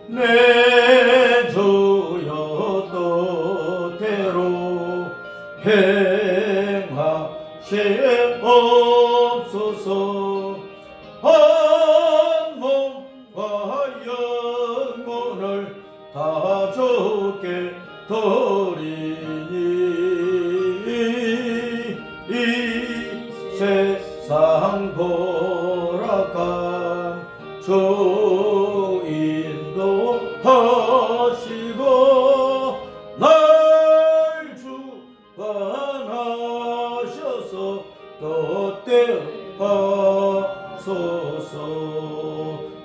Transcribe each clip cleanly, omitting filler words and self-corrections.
내 주여 뜻대로 행하시옵소서. 한 몸과 영혼을 다 주께 드리니 이 세상 돌아간 주 인도하시고 날 주관하셔서 뜻대로 하소서.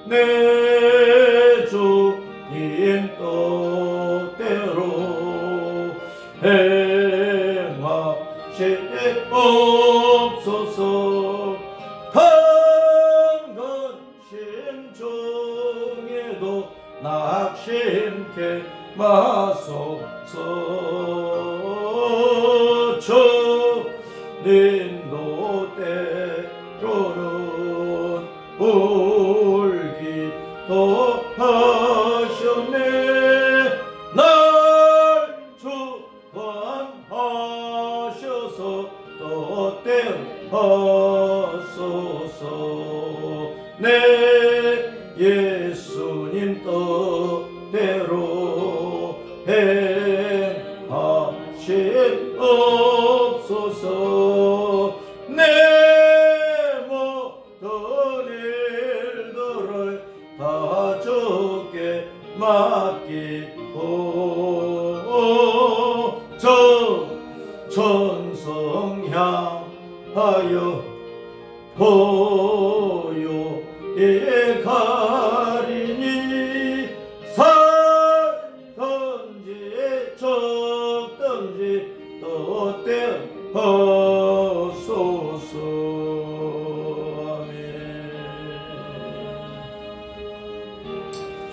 내 주님 뜻대로 행하시옵소서. 당근 심중에도 낙심케 마소서. 주님도 때로는 울기도 하셨네. 날 주관하셔서 뜻대로 하소서. 내 예수님 뜻대로 행하시옵소서. 내 모든 일들을 다 주께 맡기고 천성 향하여 보요에 가리니 살든지 죽든지 뜻대로 하소서. 아멘.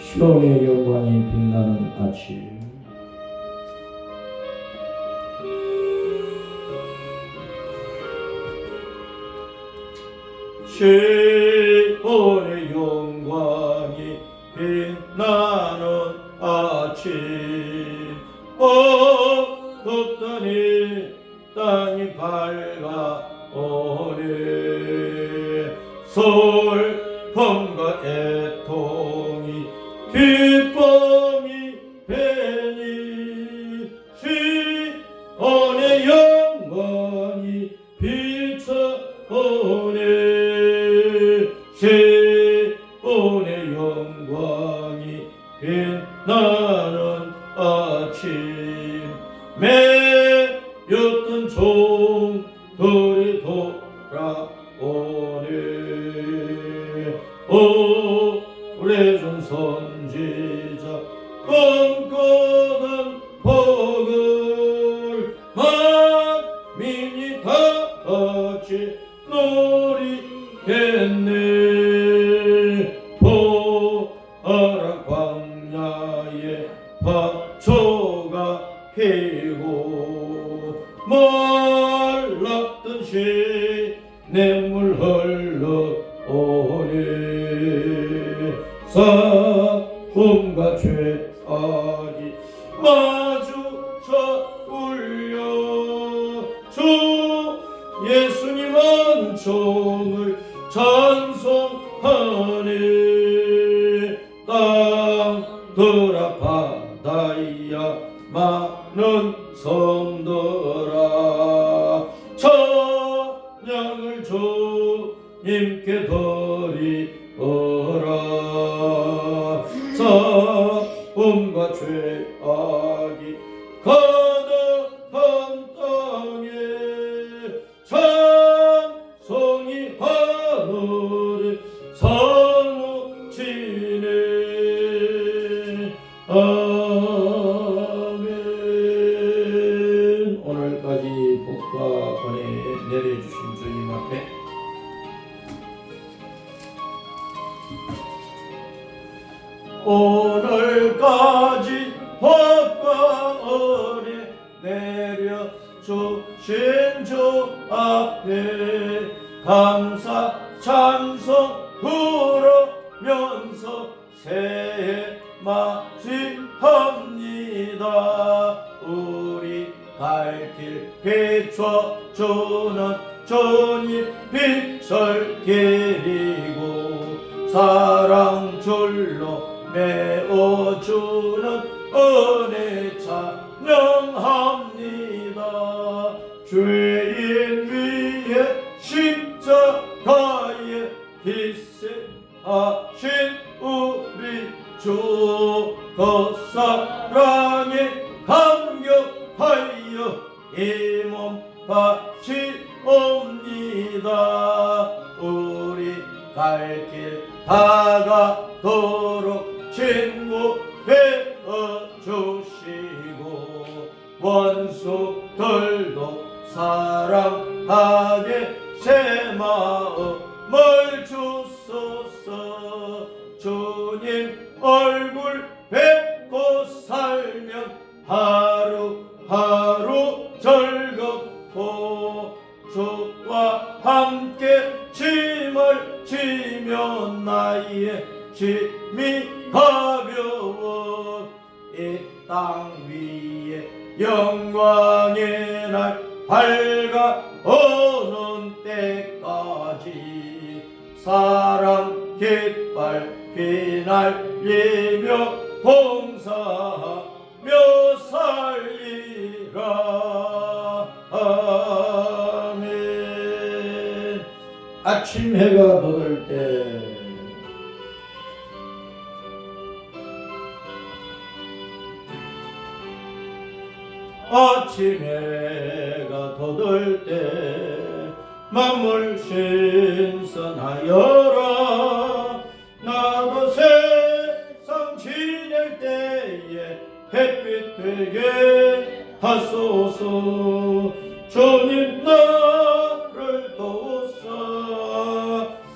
시온의 영광이 빛나는 아침, 시온의 영광이 빛나는 아침, 어둡더니 땅이 밝아오네. 슬픔과 애통이 기쁨이 되니 시온의 영광이 비춰오네. 시온의 영광이 빛나는 아침, 매였던 종들이 돌아오네. 오래전 선지자 꿈꾸던 복을 만민이 다 같이 누리겠네. 보아라 광야에 밭초가 피고 말랐던 시냇물 흘러오네. 싸움과 죄악이 마주쳐 울려 주 예수님 은총을 찬송하네. 땅들아 바다야 많은 섬들아 찬양을 주님께 드리어라. 싸움과 죄악이 가득한 땅에 찬송이 하늘에 사무치네. 아멘. 오늘까지 복과 은혜 내려주신 주님 앞에 오늘까지 복과 은혜 내려주신 주 앞에 감사 찬송 부르면서 새해 맞이합니다. 우리 갈 길 비춰주는 주님 빛설길이고 사랑 줄로 메워주는 은혜 찬양합니다. 죄인 위에 십자가에 희생하신 우리 주 그 사랑에 감격하여 이 몸 바치옵니다. 우리 갈 길 다가도록 친구 되어주시고 원수들도 사랑하게 새 마음을 주소서. 주님 얼굴 뵙고 살면 하루하루 즐겁고 주와 함께 짐을 지면 나의 짐이 가벼워. 이 땅 위에 영광의 날 밝아오는 때까지 사랑 깃발 휘날리며 봉사하며 살리라. 아멘. 아침 해가 돋을 때 아침 해가 돋을 때 만물 신선하여라. 나도 세상 지낼 때에 햇빛 되게 하소서. 주님 나를 도우사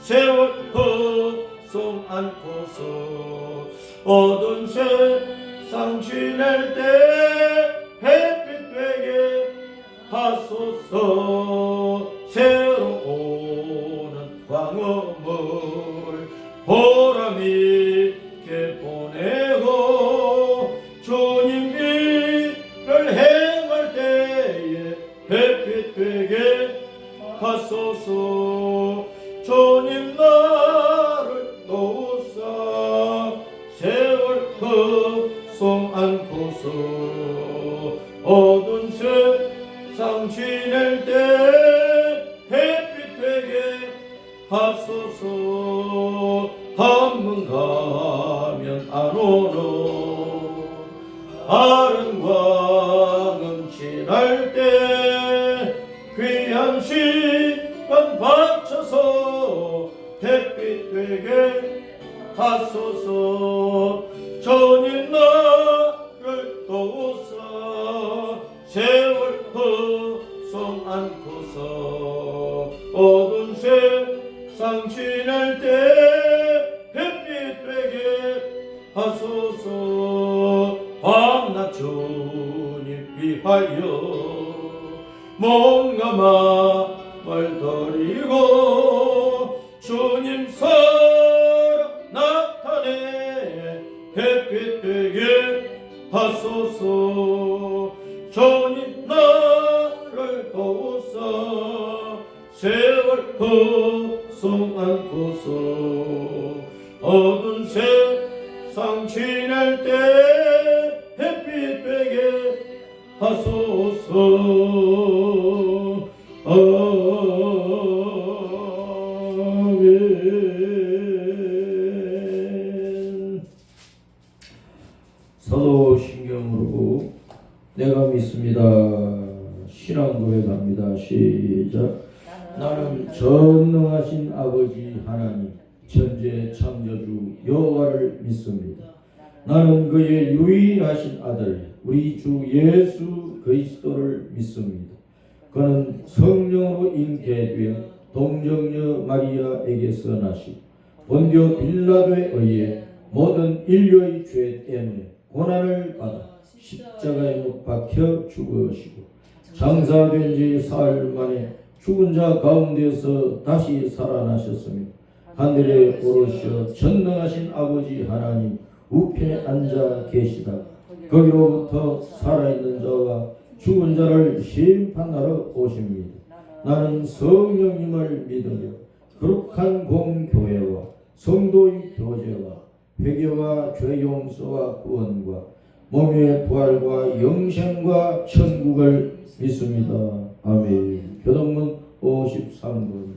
세월 흑송 안고서 어두운 세상 지낼 때 햇빛 되게 하소서. 새로 오는 광음을 보람 있게 보내고 주님 일을 행할 때에 햇빛 되게 하소서. 주님 나를 도우사 세월 흑송 안고서 어두운 세상 지낼 때 햇빛 되게 하소서. 한문 가면 안 오는 아름광음 지날 때 귀한 시간 바쳐서 햇빛 되게 하소서. 주님 나를 도우사 세월 흑송 안고서 어두운 세상 지낼 때 햇빛 되게 하소서. 밤낮 주님 위하여 몸과 마음을 드리고 주님 사랑 나타내 햇빛 되게 하소서. 주님 나를 도우사 세월 흑송 안고서 어두운 세상 지낼 때 햇빛 되게 하소서. 아멘. 사도신경으로 내가 믿습니다. 신앙 고백합니다. 시작. 나는 전능하신 아버지 하나님 천재 창조주 여호와를 믿습니다. 나는 그의 유일하신 아들 우리 주 예수 그리스도를 믿습니다. 그는 성령으로 잉태되어 동정녀 마리아에게서 나시고 본디오 빌라도에 의해 모든 인류의 죄 때문에 고난을 받아 십자가에 못 박혀 죽으시고 장사된 지 사흘 만에 죽은 자 가운데서 다시 살아나셨으며 하늘에 오르시어 전능하신 아버지 하나님 우편에 앉아 계시다. 거기로부터 살아있는 자와 죽은 자를 심판하러 오십니다. 나는 성령님을 믿으며 거룩한 공교회와 성도의 교제와 회개와 죄 용서와 구원과 몸의 부활과 영생과 천국을 믿습니다. 아멘. 교동문 53번.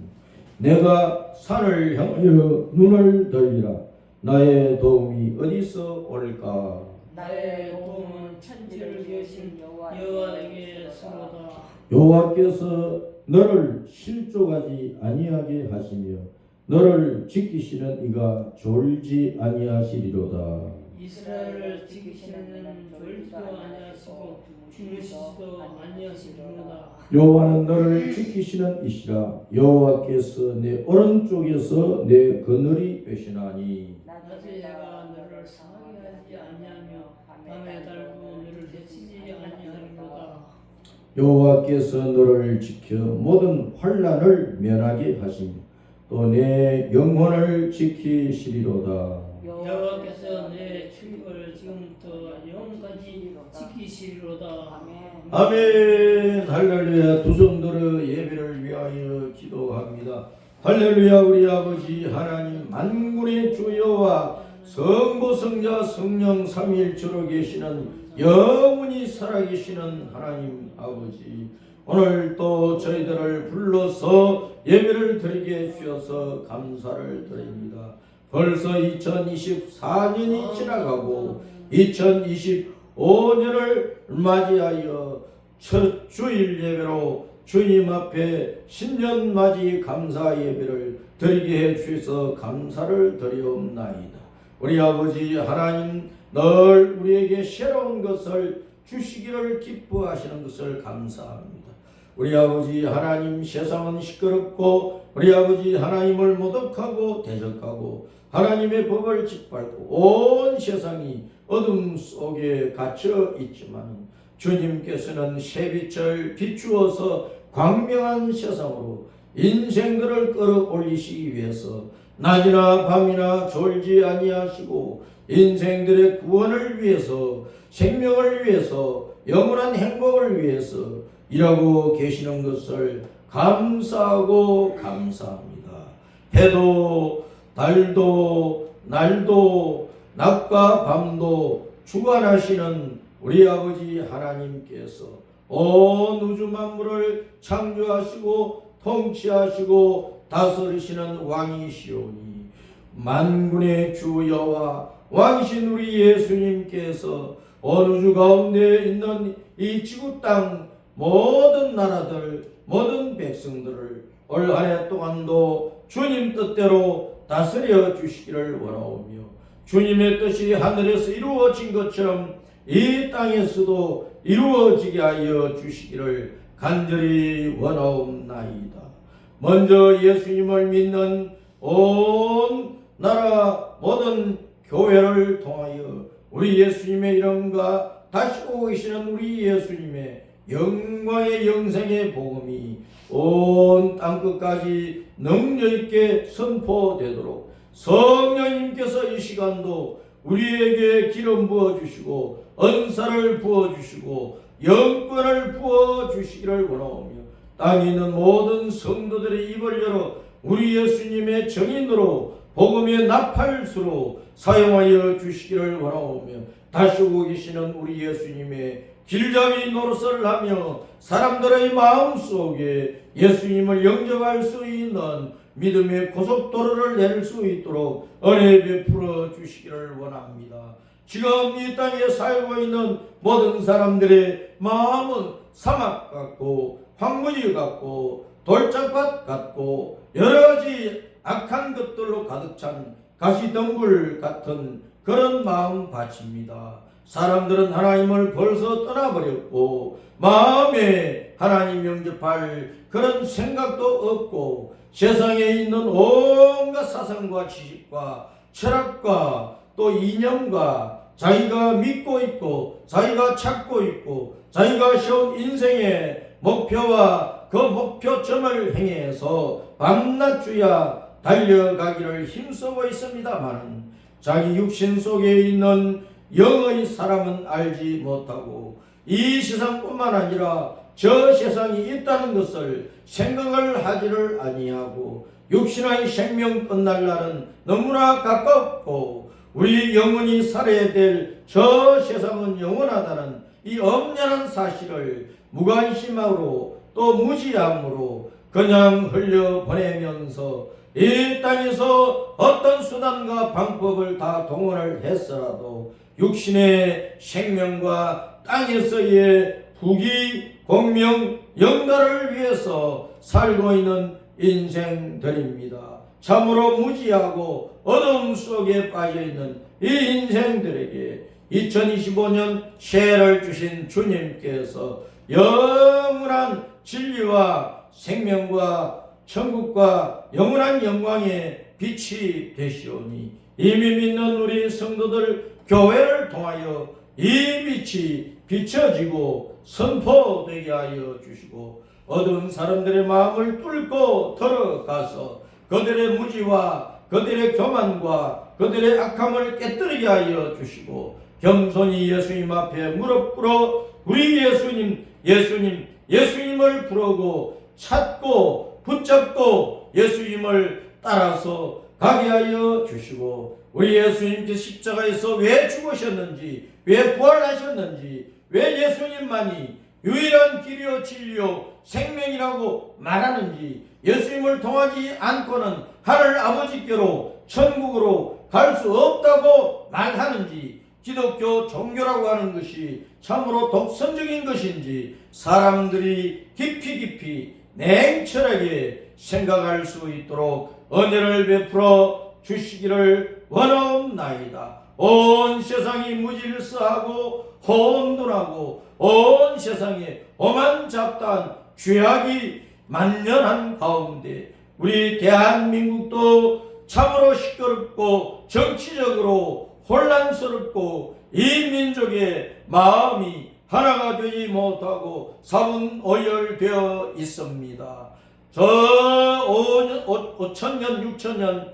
내가 산을 향하여 눈을 들리라. 나의 도움이 어디서 올까? 나의 도움은 천지를 지으신 여호와에게서로다. 여호와께서 너를 실족하지 아니하게 하시며 너를 지키시는 이가 졸지 아니하시리로다. 이스라엘을 지키시는 졸지도 아니하시고 주무시지도 아니하시리로다. 여호와는 너를 지키시는 이시라. 여호와께서 내 오른쪽에서 내 그늘이 되시나니 낮에 해가 너를 상하게 하지 아니하며 밤에 달고 너를 해치지 아니하리로다. 여호와께서 너를 지켜 모든 환난을 면하게 하시며 또 내 영혼을 지키시리로다. 여호와께서 내 출입을 지금부터 영원까지 지키시리로다. 아멘. 할렐루야. 두 손 들어 예배를 위하여 기도합니다. 할렐루야. 우리 아버지 하나님 만군의 주 여호와 성부 성자 성령 삼위일체로 계시는 영원히 살아계시는 하나님 아버지, 오늘 또 저희들을 불러서 예배를 드리게 해주셔서 감사를 드립니다. 벌써 2024년이 지나가고 2025년을 맞이하여 첫 주일 예배로 주님 앞에 신년 맞이 감사 예배를 드리게 해주셔서 감사를 드리옵나이다. 우리 아버지 하나님, 늘 우리에게 새로운 것을 주시기를 기뻐하시는 것을 감사합니다. 우리 아버지 하나님, 세상은 시끄럽고 우리 아버지 하나님을 모독하고 대적하고 하나님의 법을 짓밟고 온 세상이 어둠 속에 갇혀 있지만 주님께서는 새빛을 비추어서 광명한 세상으로 인생들을 끌어올리시기 위해서 낮이나 밤이나 졸지 아니하시고 인생들의 구원을 위해서, 생명을 위해서, 영원한 행복을 위해서 일하고 계시는 것을 감사하고 감사합니다. 해도 달도 날도 낮과 밤도 주관하시는 우리 아버지 하나님께서 온 우주 만물을 창조하시고 통치하시고 다스리시는 왕이시오니 만군의 주 여호와 왕이신 우리 예수님께서 온 우주 가운데 있는 이 지구 땅 모든 나라들, 모든 백성들을 올 한 해 동안도 주님 뜻대로 다스려 주시기를 원하오며 주님의 뜻이 하늘에서 이루어진 것처럼 이 땅에서도 이루어지게 하여 주시기를 간절히 원하옵나이다. 먼저 예수님을 믿는 온 나라 모든 교회를 통하여 우리 예수님의 이름과 다시 오고 계시는 우리 예수님의 영광의 영생의 복음이 온 땅끝까지 능력있게 선포되도록 성령님께서 이 시간도 우리에게 기름 부어주시고 은사를 부어주시고 영권을 부어주시기를 원하오며 땅에 있는 모든 성도들의 입을 열어 우리 예수님의 정인으로 복음의 나팔수로 사용하여 주시기를 원하오며 다시 오고 계시는 우리 예수님의 길잡이 노릇을 하며 사람들의 마음속에 예수님을 영접할 수 있는 믿음의 고속도로를 내릴 수 있도록 은혜 베풀어 주시기를 원합니다. 지금 이 땅에 살고 있는 모든 사람들의 마음은 사막 같고 황무지 같고 돌짝밭 같고 여러가지 악한 것들로 가득 찬 가시덤불 같은 그런 마음밭입니다. 사람들은 하나님을 벌써 떠나버렸고 마음에 하나님 영접할 그런 생각도 없고 세상에 있는 온갖 사상과 지식과 철학과 또 이념과 자기가 믿고 있고 자기가 찾고 있고 자기가 세운 인생의 목표와 그 목표점을 행해서 밤낮 주야 달려가기를 힘쓰고 있습니다만 자기 육신 속에 있는 영의 사람은 알지 못하고 이 세상뿐만 아니라 저 세상이 있다는 것을 생각을 하지를 아니하고 육신의 생명 끝날 날은 너무나 가깝고 우리 영혼이 살아야 될 저 세상은 영원하다는 이 엄연한 사실을 무관심으로 또 무지함으로 그냥 흘려보내면서 이 땅에서 어떤 수단과 방법을 다 동원을 했어라도 육신의 생명과 땅에서의 부귀, 공명, 영달을 위해서 살고 있는 인생들입니다. 참으로 무지하고 어둠 속에 빠져있는 이 인생들에게 2025년 새해를 주신 주님께서 영원한 진리와 생명과 천국과 영원한 영광의 빛이 되시오니 이미 믿는 우리 성도들 교회를 통하여 이 빛이 비춰지고 선포되게 하여 주시고 어두운 사람들의 마음을 뚫고 들어가서 그들의 무지와 그들의 교만과 그들의 악함을 깨뜨리게 하여 주시고 겸손히 예수님 앞에 무릎 꿇어 우리 예수님을 부르고 찾고 붙잡고 예수님을 따라서 가게 하여 주시고 우리 예수님께서 십자가에서 왜 죽으셨는지 왜 부활하셨는지 왜 예수님만이 유일한 길이요 진리요 생명이라고 말하는지 예수님을 통하지 않고는 하늘 아버지께로 천국으로 갈 수 없다고 말하는지 기독교 종교라고 하는 것이 참으로 독선적인 것인지 사람들이 깊이 냉철하게 생각할 수 있도록 은혜를 베풀어 주시기를 원하옵나이다. 온 세상이 무질서하고 혼돈하고 온 세상에 오만 잡다한 죄악이 만연한 가운데 우리 대한민국도 참으로 시끄럽고 정치적으로 혼란스럽고 이 민족의 마음이 하나가 되지 못하고 사분오열되어 있습니다. 저 5천년 6천년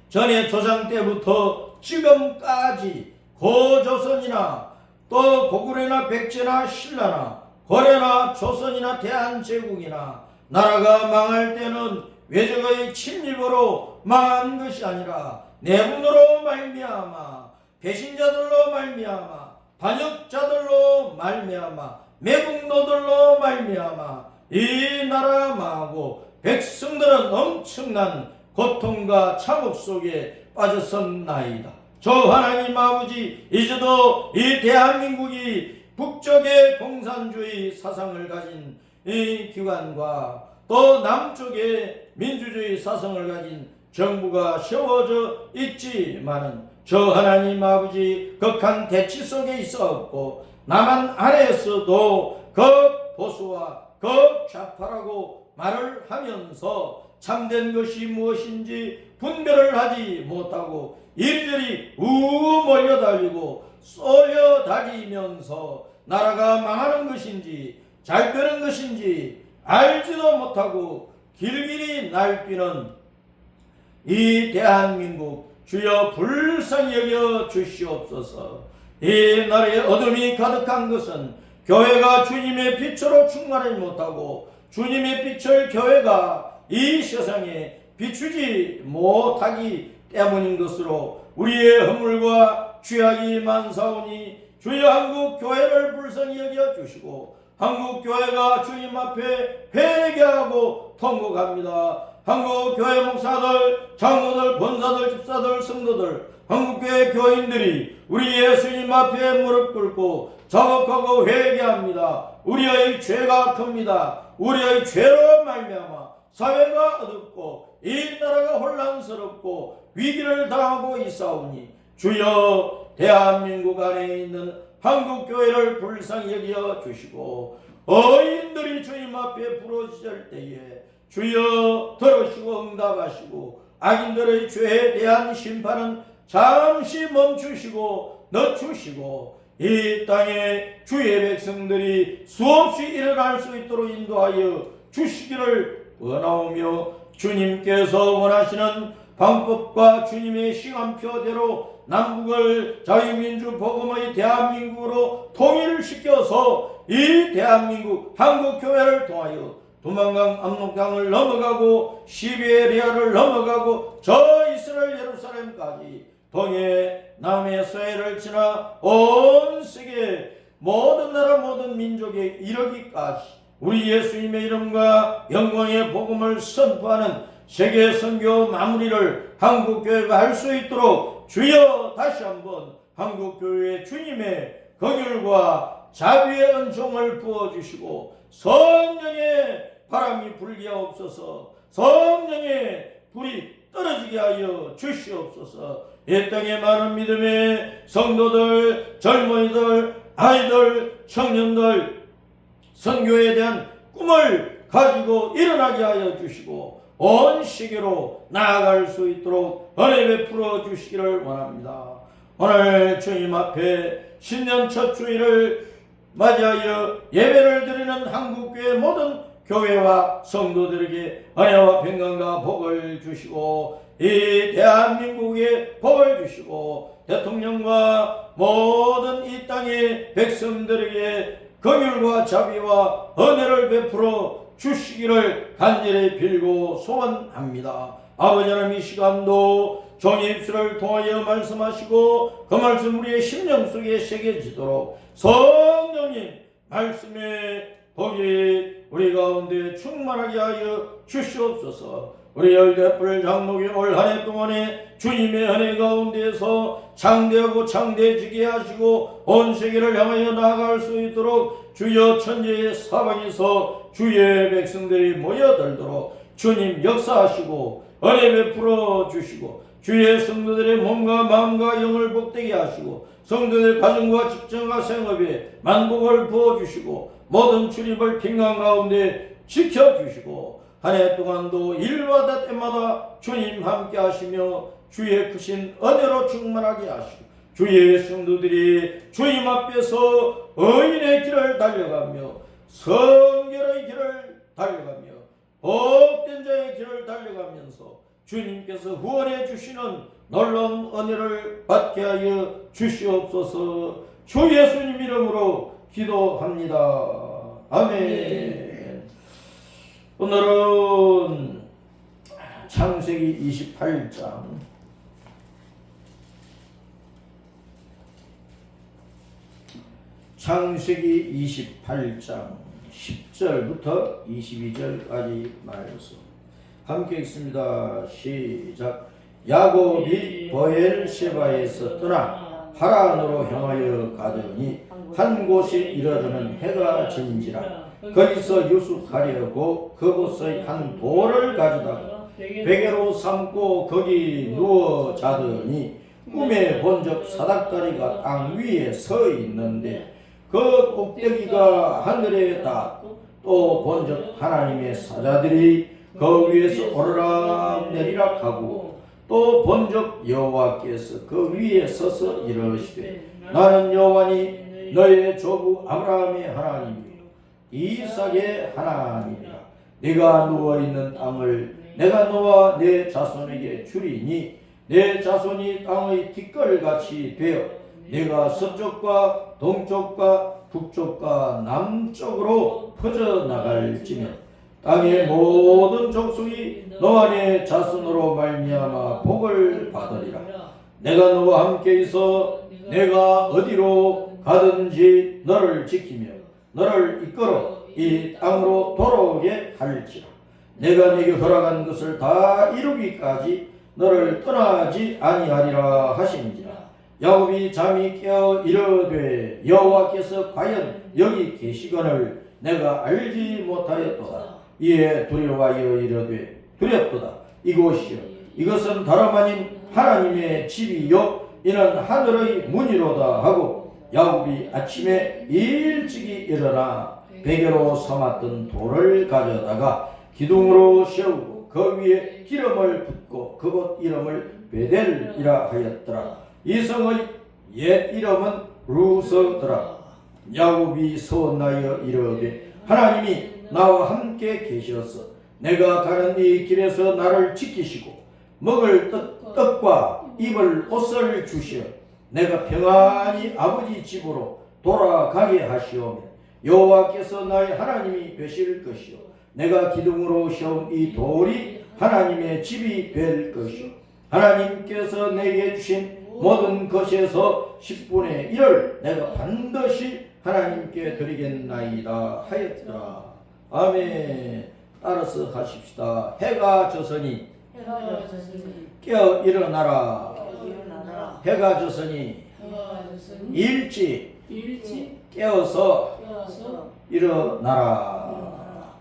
전에 조상 때부터 지금까지 고조선이나 또 고구려나 백제나 신라나 고려나 조선이나 대한제국이나 나라가 망할 때는 외적의 침입으로 망한 것이 아니라 내분으로 말미암아 배신자들로 말미암아 반역자들로 말미암아 매국노들로 말미암아 이 나라 망하고 백성들은 엄청난 고통과 참혹 속에 빠졌었나이다. 저 하나님 아버지 이제도 이 대한민국이 북쪽의 공산주의 사상을 가진 이 기관과 또 남쪽의 민주주의 사상을 가진 정부가 세워져 있지만은 저 하나님 아버지 극한 대치 속에 있었고 남한 안에서도 극보수와 극좌파라고 말을 하면서 참된 것이 무엇인지 분별을 하지 못하고 이리저리 몰려다니고 쏠려다니면서 나라가 망하는 것인지 잘 되는 것인지 알지도 못하고 길길이 날뛰는 이 대한민국 주여 불쌍히 여겨 주시옵소서. 이 나라에 어둠이 가득한 것은 교회가 주님의 빛으로 충만하지 못하고 주님의 빛을 교회가 이 세상에 비추지 못하기 때문인 것으로 우리의 허물과 죄악이 많사오니 주여 한국 교회를 불쌍히 여겨 주시고 한국 교회가 주님 앞에 회개하고 통곡합니다. 한국 교회 목사들, 장로들, 권사들, 집사들, 성도들, 한국 교회 교인들이 우리 예수님 앞에 무릎 꿇고 자복하고 회개합니다. 우리의 죄가 큽니다. 우리의 죄로 말미암아 사회가 어둡고 이 나라가 혼란스럽고 위기를 당하고 있사오니 주여 대한민국 안에 있는 한국교회를 불쌍히 여겨 주시고 어인들이 주님 앞에 부르짖을 때에 주여 들으시고 응답하시고 악인들의 죄에 대한 심판은 잠시 멈추시고 늦추시고 이 땅에 주의 백성들이 수없이 일어날 수 있도록 인도하여 주시기를 원하오며 주님께서 원하시는 방법과 주님의 시간표대로 남북을 자유민주 복음의 대한민국으로 통일을 시켜서 이 대한민국 한국교회를 통하여 두만강 압록강을 넘어가고 시베리아를 넘어가고 저 이스라엘 예루살렘까지 동해 남해 서해를 지나 온 세계 모든 나라 모든 민족에 이르기까지 우리 예수님의 이름과 영광의 복음을 선포하는 세계 선교 마무리를 한국교회가 할 수 있도록 주여 다시 한번 한국교회의 주님의 긍휼과 자비의 은총을 부어주시고 성령의 바람이 불게 하옵소서. 성령의 불이 떨어지게 하여 주시옵소서. 이 땅의 많은 믿음의 성도들, 젊은이들, 아이들, 청년들 선교에 대한 꿈을 가지고 일어나게 하여 주시고 온 세계로 나아갈 수 있도록 은혜 베풀어 주시기를 원합니다. 오늘 주님 앞에 신년 첫 주일을 맞이하여 예배를 드리는 한국교회 모든 교회와 성도들에게 은혜와 평강과 복을 주시고 이 대한민국에 복을 주시고 대통령과 모든 이 땅의 백성들에게 긍휼과 자비와 은혜를 베풀어 주시기를 간절히 빌고 소원합니다. 아버지 하나님 이 시간도 종의 입술을 통하여 말씀하시고 그 말씀 우리의 심령 속에 새겨지도록 성령님 말씀의 복이 우리 가운데 충만하게 하여 주시옵소서. 우리 열대불 장로교 올 한 해 동안에 주님의 은혜 가운데서 장대하고 장대지게 하시고 온 세계를 향하여 나아갈 수 있도록 주여 천지의 사방에서 주의 백성들이 모여들도록 주님 역사하시고 은혜 베풀어 주시고 주의 성도들의 몸과 마음과 영을 복되게 하시고 성도들의 가정과 직장과 생업에 만복을 부어주시고 모든 출입을 평강 가운데 지켜주시고 한 해 동안도 일마다 때마다 주님 함께 하시며 주의 크신 은혜로 충만하게 하시고 주의 성도들이 주님 앞에서 의인의 길을 달려가며 성결의 길을 달려가며 복된 자의 길을 달려가면서 주님께서 후원해 주시는 놀라운 은혜를 받게 하여 주시옵소서. 주 예수님 이름으로 기도합니다. 아멘. 오늘은 창세기 28장 창세기 28장 10절부터 22절까지 말씀 함께 읽습니다. 시작. 야곱이 버엘셰바에서 떠나 하란으로 향하여 가더니 한 곳에 이르러는 해가 진지라. 거기서 유숙하려고 그곳의 한 돌을 가져다가 베개로 삼고 거기 누워 자더니 꿈에 본적 사닥다리가 땅 위에 서 있는데 그 꼭대기가 하늘에 닿았고 또 본적 하나님의 사자들이 그 위에서 오르락 내리락 하고 또 본적 여호와께서 그 위에 서서 이르시되 나는 여호와니 너의 조부 아브라함의 하나님이요 이삭의 하나님이라. 네가 누워있는 땅을 내가 너와 내 자손에게 주리니 내 자손이 땅의 티끌같이 되어 네가 서쪽과 동쪽과 북쪽과 남쪽으로 퍼져나갈지며 땅의 모든 족속이 너와 내 자손으로 말미암아 복을 받으리라. 내가 너와 함께 있어 내가 어디로 가든지 너를 지키며 너를 이끌어 이 땅으로 돌아오게 할지라. 내가 네게 허락한 것을 다 이루기까지 너를 떠나지 아니하리라 하신지라. 야곱이 잠이 깨어 이르되 여호와께서 과연 여기 계시거늘 내가 알지 못하였도다. 이에 두려워하여 이르되 두렵도다. 이곳이여 이것은 다름 아닌 하나님의 집이요 이는 하늘의 문이로다 하고 야곱이 아침에 일찍이 일어나 베개로 삼았던 돌을 가져다가 기둥으로 세우고 그 위에 기름을 붓고 그곳 이름을 베델이라 하였더라. 이 성의 옛 이름은 루서더라. 야곱이 서원하여 이르되 하나님이 나와 함께 계셔서 내가 가는 이 길에서 나를 지키시고 먹을 떡과 입을 옷을 주시어 내가 평안히 아버지 집으로 돌아가게 하시오며 여호와께서 나의 하나님이 되실 것이요 내가 기둥으로 세운 이 돌이 하나님의 집이 될 것이요 하나님께서 내게 주신 모든 것에서 10분의 1을 내가 반드시 하나님께 드리겠나이다 하였더라. 아멘. 따라서 하십시다. 해가 졌으니 깨어 일어나라. 해가 졌으니 일찍 깨어서 일어나라.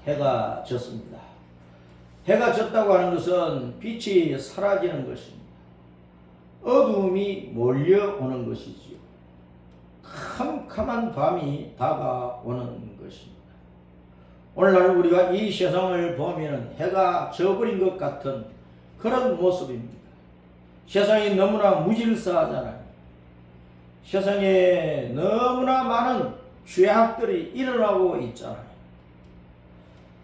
해가 졌습니다. 해가 졌다고 하는 것은 빛이 사라지는 것입니다. 어둠이 몰려오는 것이지요. 캄캄한 밤이 다가오는 것입니다. 오늘날 우리가 이 세상을 보면 해가 져버린 것 같은 그런 모습입니다. 세상이 너무나 무질서하잖아요. 세상에 너무나 많은 죄악들이 일어나고 있잖아요.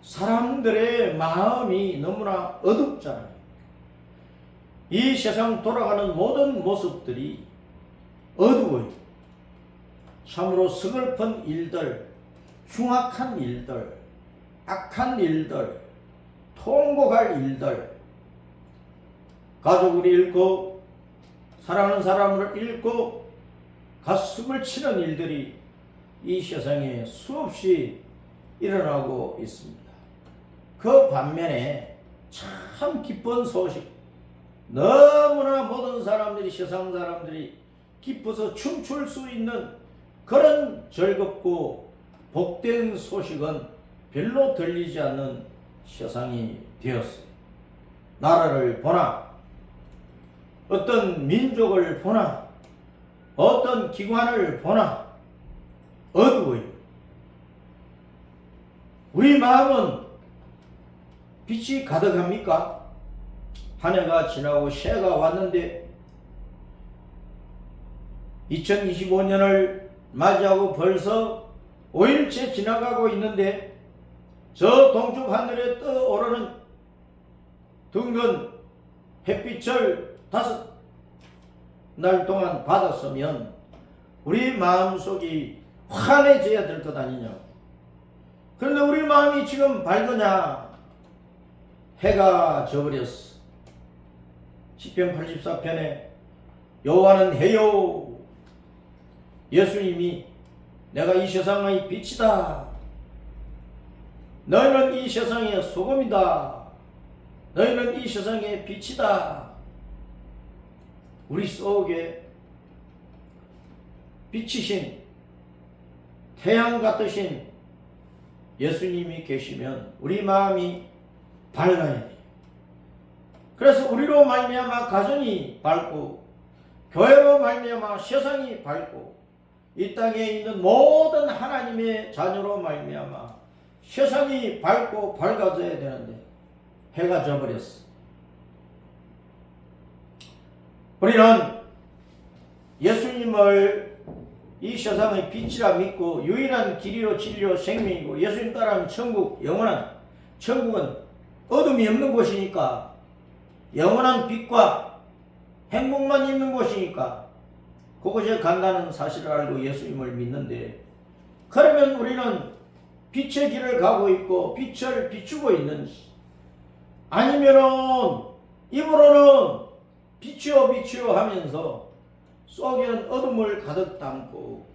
사람들의 마음이 너무나 어둡잖아요. 이 세상 돌아가는 모든 모습들이 어두워요. 참으로 서글픈 일들, 흉악한 일들, 악한 일들, 통곡할 일들, 가족을 잃고 사랑하는 사람을 잃고 가슴을 치는 일들이 이 세상에 수없이 일어나고 있습니다. 그 반면에 참 기쁜 소식, 너무나 모든 사람들이, 세상 사람들이 기뻐서 춤출 수 있는 그런 즐겁고 복된 소식은 별로 들리지 않는 세상이 되었어요. 나라를 보나, 어떤 민족을 보나, 어떤 기관을 보나 어두워요. 우리 마음은 빛이 가득합니까? 한 해가 지나고 새해가 왔는데 2025년을 맞이하고 벌써 5일째 지나가고 있는데 저 동쪽 하늘에 떠오르는 둥근 햇빛을 5날 동안 받았으면 우리 마음속이 환해져야 될 것 아니냐. 그런데 우리 마음이 지금 밝으냐? 해가 져버렸어. 시편 84편에 여호와는 해요. 예수님이 내가 이 세상의 빛이다. 너희는 이 세상의 소금이다. 너희는 이 세상의 빛이다. 우리 속에 빛이신 태양 같으신 예수님이 계시면 우리 마음이 밝아야 돼요. 그래서 우리로 말미암아 가정이 밝고 교회로 말미암아 세상이 밝고 이 땅에 있는 모든 하나님의 자녀로 말미암아 세상이 밝고 밝아져야 되는데 해가 져버렸어. 우리는 예수님을 이 세상의 빛이라 믿고 유일한 길이요 진리요 생명이고 예수님 따라하면 천국, 영원한 천국은 어둠이 없는 곳이니까 영원한 빛과 행복만 있는 곳이니까 그곳에 간다는 사실을 알고 예수님을 믿는데, 그러면 우리는 빛의 길을 가고 있고 빛을 비추고 있는지, 아니면은 입으로는 빛이요 빛이요 하면서 속에는 어둠을 가득 담고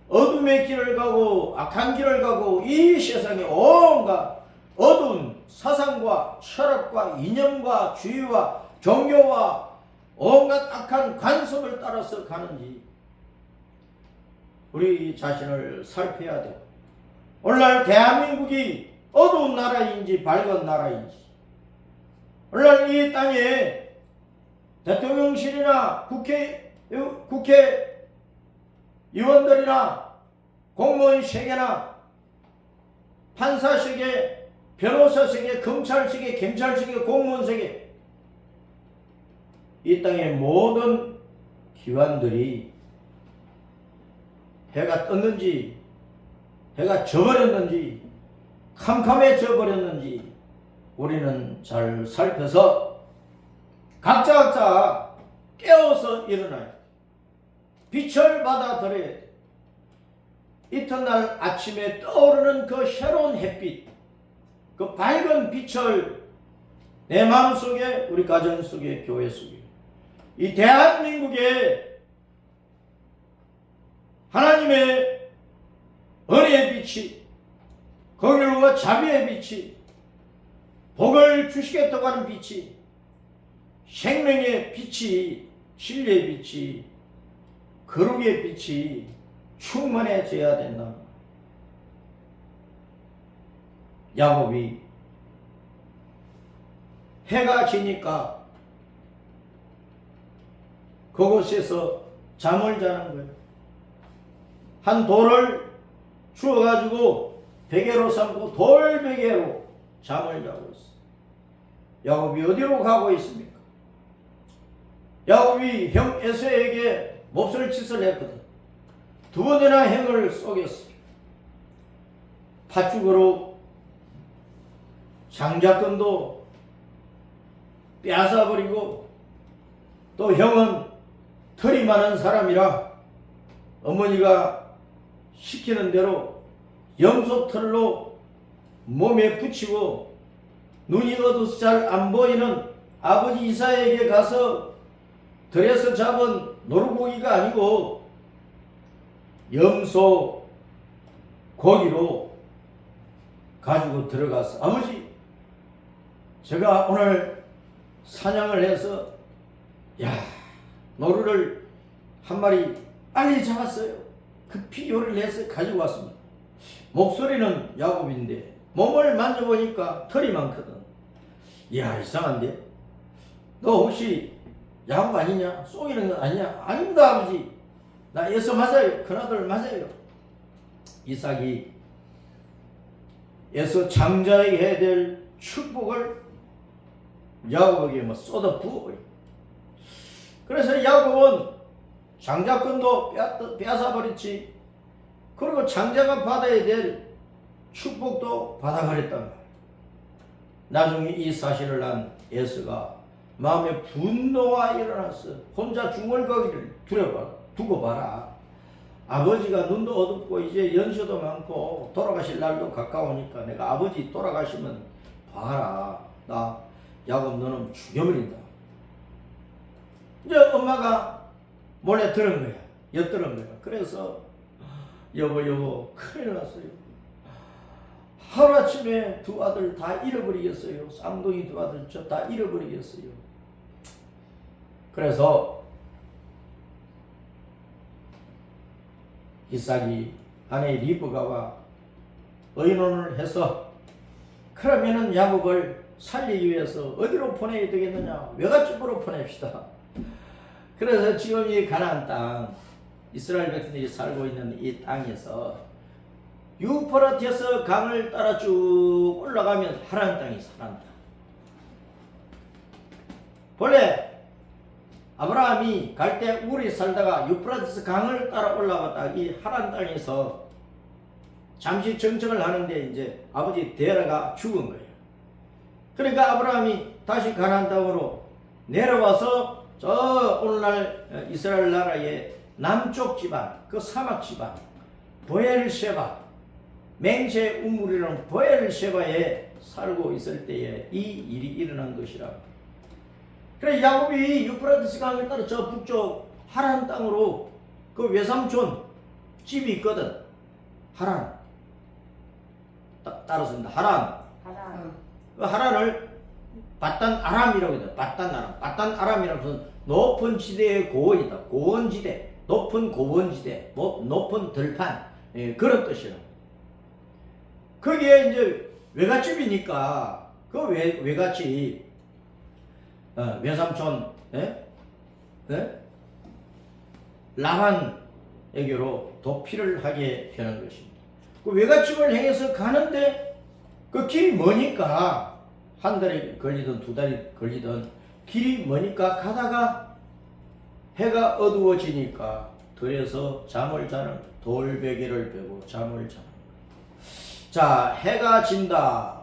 어둠의 길을 가고 악한 길을 가고 이 세상에 온갖 어두운 사상과 철학과 이념과 주의와 종교와 온갖 악한 관습을 따라서 가는지 우리 자신을 살펴야 돼요. 오늘날 대한민국이 어두운 나라인지 밝은 나라인지, 오늘날 이 땅에 대통령실이나 국회의원들이나 공무원 세계나 판사 세계, 변호사 세계, 검찰 세계, 경찰 세계, 공무원 세계, 이 땅의 모든 기관들이 해가 떴는지 해가 져버렸는지 캄캄해져 버렸는지 우리는 잘 살펴서 각자 깨어서 일어나요. 빛을 받아들여야 돼. 이튿날 아침에 떠오르는 그 새로운 햇빛, 그 밝은 빛을 내 마음속에, 우리 가정 속에, 교회 속에, 이 대한민국에 하나님의 은혜의 빛이, 긍휼과 자비의 빛이, 복을 주시겠다고 하는 빛이, 생명의 빛이, 진리의 빛이, 거룩의 빛이 충만해져야 된다. 야곱이 해가 지니까 그곳에서 잠을 자는 거예요. 한 돌을 주워가지고 베개로 삼고 돌베개로 잠을 자고 있어요. 야곱이 어디로 가고 있습니까? 야곱이 형 에서에게 몹쓸 짓을 했거든. 두 번이나 형을 속였어요. 팥죽으로 장자권도 빼앗아버리고, 또 형은 털이 많은 사람이라 어머니가 시키는 대로 염소털로 몸에 붙이고 눈이 어두워서 잘 안 보이는 아버지 이사에게 가서 들에서 잡은 노루고기가 아니고 염소 고기로 가지고 들어가서, 아버지, 제가 오늘 사냥을 해서 노루를 한 마리 빨리 잡았어요. 급히 요리를 해서 가지고 왔습니다. 목소리는 야곱인데 몸을 만져보니까 털이 많거든. 이상한데? 너 혹시 야곱 아니냐? 속이는 거 아니냐? 아닙니다, 아버지. 나 에서 맞아요. 큰아들 맞아요. 이삭이 에서 장자에게 해야 될 축복을 야곱에게 쏟아 부어버려. 그래서 야곱은 장자권도 빼앗아버렸지. 그리고 장자가 받아야 될 축복도 받아버렸단 말이야. 나중에 이 사실을 안 에서가 마음에 분노가 일어났어. 혼자 중얼거리를 두고 봐라. 아버지가 눈도 어둡고 이제 연세도 많고 돌아가실 날도 가까우니까 내가 아버지 돌아가시면 봐라. 나 야곱 너는 죽여버린다. 이제 엄마가 몰래 들은 거야. 엿들은 거야. 그래서 여보 큰일 났어요. 하루아침에 두 아들 다 잃어버리겠어요. 쌍둥이 두 아들 저 다 잃어버리겠어요. 그래서 이삭이 아내 리브가와 의논을 해서, 그러면은 야곱을 살리기 위해서 어디로 보내야 되겠느냐? 외갓집으로 보냅시다. 그래서 지금 이 가나안 땅, 이스라엘 백성들이 살고 있는 이 땅에서 유프라테스 강을 따라 쭉 올라가면 하란 땅이 하란 땅. 본래 아브라함이 갈 때 우리 살다가 유프라테스 강을 따라 올라갔다 이 하란 땅에서 잠시 정착을 하는데 이제 아버지 데라가 죽은 거예요. 그러니까 아브라함이 다시 가나안 땅으로 내려와서 저 오늘날 이스라엘 나라의 남쪽 지방, 그 사막 지방 보엘셰바, 맹세 우물이라는 보엘셰바에 살고 있을 때에 이 일이 일어난 것이라. 그래 야곱이 유프라테스 강을 따라 저 북쪽 하란 땅으로 그 외삼촌 집이 있거든. 하란 따라서입니다. 하란. 그 하란을 바단 아람이라고 해요. 바단 아람. 바단 아람이라는 것은 높은 지대의 고원이다. 고원지대, 높은 고원지대, 높은 들판, 그런 뜻이라. 거기에 이제 외갓집이니까 그 외갓집 외삼촌 라반에게로 도피를 하게 되는 것입니다. 그 외갓집을 향해서 가는데 그 길이 머니까 한 달이 걸리든 두 달이 걸리든 길이 머니까 가다가 해가 어두워지니까 들에서 잠을 자는, 돌베개를 베고 잠을 자는. 자, 해가 진다.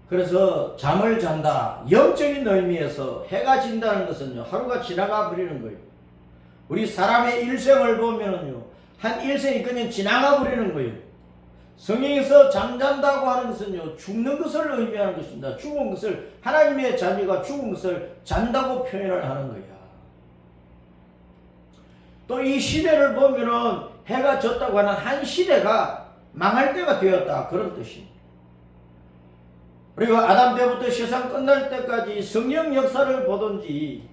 그래서 잠을 잔다. 영적인 의미에서 해가 진다는 것은요, 하루가 지나가 버리는 거예요. 우리 사람의 일생을 보면은요, 한 일생이 그냥 지나가 버리는 거예요. 성경에서 잠잔다고 하는 것은요, 죽는 것을 의미하는 것입니다. 죽은 것을, 하나님의 자녀가 죽은 것을 잔다고 표현을 하는 거야. 또 이 시대를 보면은 해가 졌다고 하는 한 시대가 망할 때가 되었다, 그런 뜻입니다. 그리고 아담 때부터 세상 끝날 때까지 성령 역사를 보든지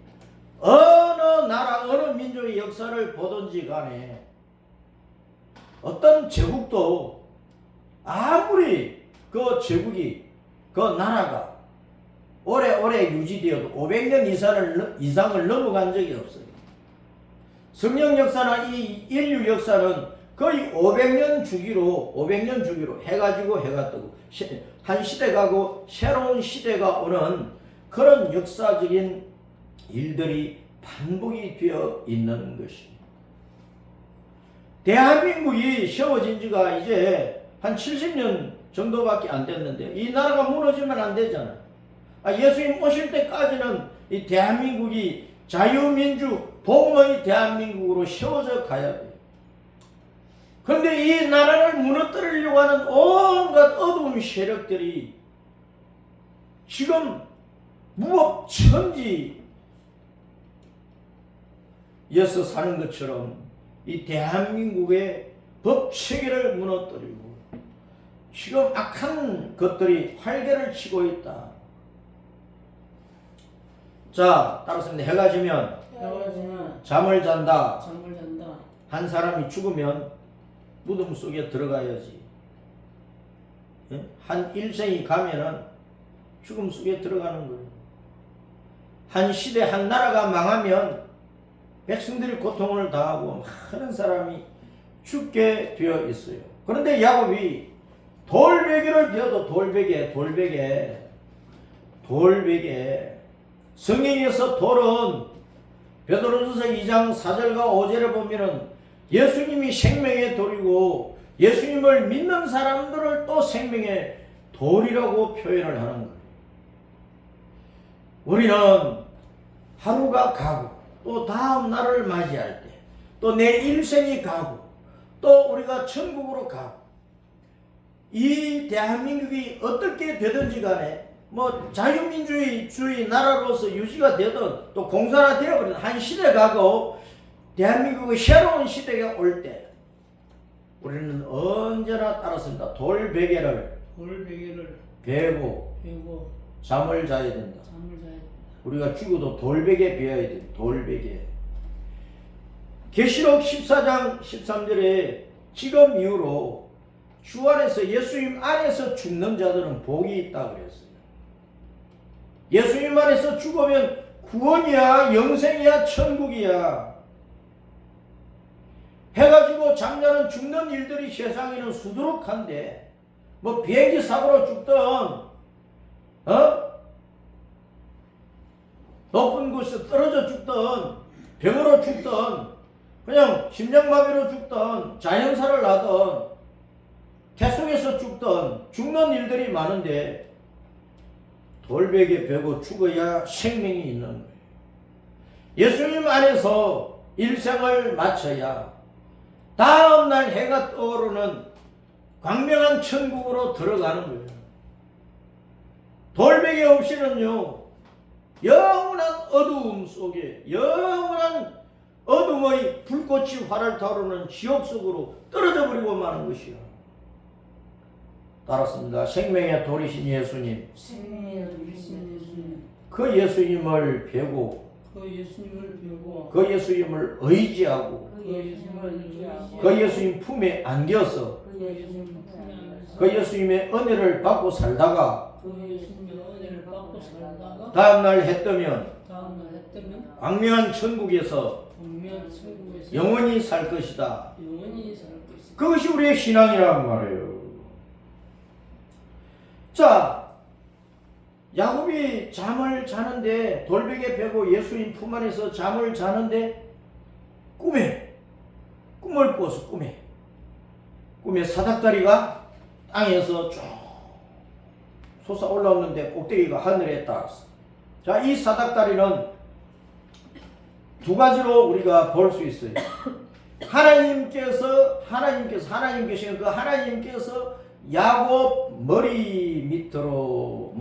어느 나라 어느 민족의 역사를 보든지 간에 어떤 제국도 아무리 그 제국이 그 나라가 오래오래 유지되어도 500년 이상을 넘어간 적이 없어요. 성령 역사나 이 인류 역사는 거의 500년 주기로 해가지고 해가 뜨고 한 시대 가고 새로운 시대가 오는 그런 역사적인 일들이 반복이 되어 있는 것입니다. 대한민국이 세워진 지가 이제 한 70년 정도밖에 안 됐는데 이 나라가 무너지면 안 되잖아요. 예수님 오실 때까지는 이 대한민국이 자유민주 복음의 대한민국으로 세워져 가야 돼요. 그런데 이 나라를 무너뜨리려고 하는 온갖 어두운 세력들이 지금 무법천지에서 사는 것처럼 이 대한민국의 법체계를 무너뜨리고 지금 악한 것들이 활개를 치고 있다. 자, 따라서 해가 지면 잠을 잔다. 한 사람이 죽으면 무덤 속에 들어가야지. 한 일생이 가면은 죽음 속에 들어가는 거예요. 한 시대 한 나라가 망하면 백성들이 고통을 당하고 많은 사람이 죽게 되어 있어요. 그런데 야곱이 돌베개를 베어도 돌베개 성경에서 돌은 베드로전서 2장 4절과 5절에 보면은 예수님이 생명의 돌이고 예수님을 믿는 사람들을 또 생명의 돌이라고 표현을 하는 거예요. 우리는 하루가 가고 또 다음 날을 맞이할 때 또 내 일생이 가고 또 우리가 천국으로 가고 이 대한민국이 어떻게 되든지 간에 뭐 자유민주주의 나라로서 유지가 되든 또 공산화되어버리는 한 시대 가고 대한민국의 새로운 시대가 올 때 우리는 언제나 따랐습니다. 돌베개를 베고 잠을 자야 된다. 우리가 죽어도 돌베개 베어야 돼. 돌베개. 계시록 14장 13절에 지금 이후로 주 안에서 예수님 안에서 죽는 자들은 복이 있다 그랬어요. 예수님 안에서 죽으면 구원이야, 영생이야, 천국이야. 해가지고 잠자는 죽는 일들이 세상에는 수두룩한데 뭐 비행기 사고로 죽든 높은 곳에서 떨어져 죽든 병으로 죽든 그냥 심장마비로 죽든 자연사를 나든 태속에서 죽든 죽는 일들이 많은데 돌베개 베고 죽어야 생명이 있는 거예요. 예수님 안에서 일생을 마쳐야 다음날 해가 떠오르는 광명한 천국으로 들어가는 거예요. 돌베개 없이는요, 영원한 어두움 속에 영원한 어둠의 불꽃이 활을 타오르는 지옥 속으로 떨어져 버리고 마는 것이요. 따랐습니다. 생명의 돌이신 예수님. 그 예수님을 베고 그 예수님을 의지하고 그 예수님 품에 안겨서 그 예수님의 은혜를 받고 살다가 다음날 해 뜨면 광명한 천국에서 영원히 살 것이다. 그것이 우리의 신앙이란 말이에요. 자, 야곱이 잠을 자는데 돌베개 베고 예수님 품 안에서 잠을 자는데 꿈을 꾸었어. 꿈에 사닥다리가 땅에서 쭉 솟아 올라오는데 꼭대기가 하늘에 닿았어. 자, 이 사닥다리는 두 가지로 우리가 볼 수 있어요. 하나님께서 그 하나님께서 야곱 머리 밑으로